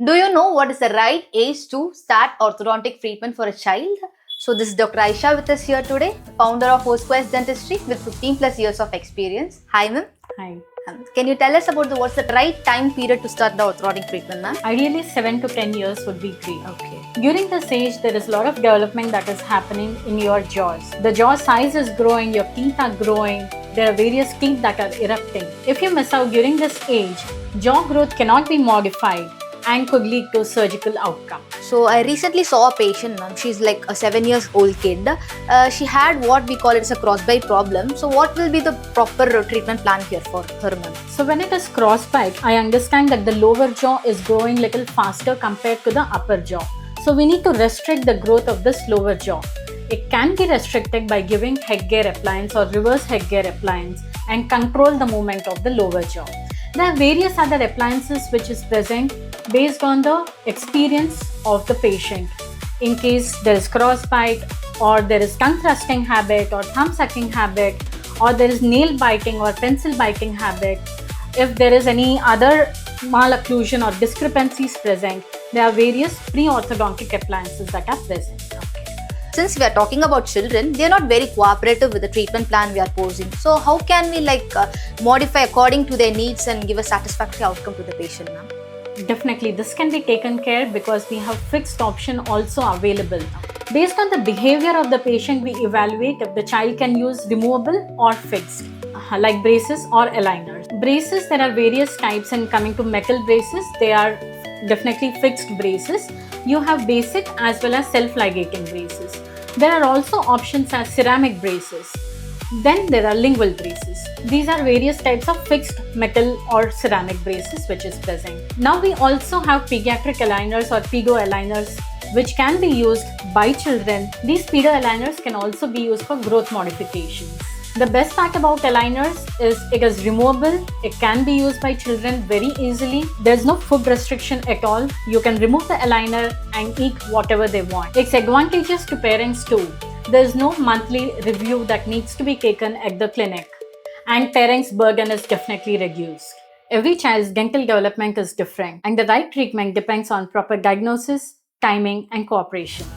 Do you know what is the right age to start orthodontic treatment for a child? So this is Dr. Aisha with us here today, founder of Osquest Dentistry with 15 plus years of experience. Hi ma'am. Hi. Can you tell us about what's the right time period to start the orthodontic treatment, ma'am? Ideally, 7 to 10 years would be great. Okay. During this age, there is a lot of development that is happening in your jaws. The jaw size is growing, your teeth are growing, there are various teeth that are erupting. If you miss out during this age, jaw growth cannot be modified and could lead to surgical outcome. So I recently saw a patient, ma'am. She's like a 7 years old kid. She had what we call it as a crossbite problem. So what will be the proper treatment plan here for her, ma'am? So when it is crossbite, I understand that the lower jaw is growing little faster compared to the upper jaw. So we need to restrict the growth of this lower jaw. It can be restricted by giving headgear appliance or reverse headgear appliance and control the movement of the lower jaw. There are various other appliances which is present based on the experience of the patient. In case there is crossbite or there is tongue thrusting habit or thumb sucking habit or there is nail biting or pencil biting habit, if there is any other malocclusion or discrepancies present, there are various pre-orthodontic appliances that are present. Since we are talking about children, they are not very cooperative with the treatment plan we are posing. So how can we modify according to their needs and give a satisfactory outcome to the patient, ma'am? Definitely, this can be taken care because we have fixed option also available. Based on the behavior of the patient, we evaluate if the child can use removable or fixed, like braces or aligners. Braces, there are various types, and coming to metal braces, they are definitely fixed braces. You have basic as well as self-ligating braces. There are also options as ceramic braces. Then there are lingual braces. These are various types of fixed metal or ceramic braces which is present. Now we also have pediatric aligners or pedo aligners which can be used by children. These pedo aligners can also be used for growth modifications. The best part about aligners is it is removable. It can be used by children very easily. There's no food restriction at all. You can remove the aligner and eat whatever they want. It's advantageous to parents too. There's no monthly review that needs to be taken at the clinic, and parents' burden is definitely reduced. Every child's dental development is different, and the right treatment depends on proper diagnosis, timing, and cooperation.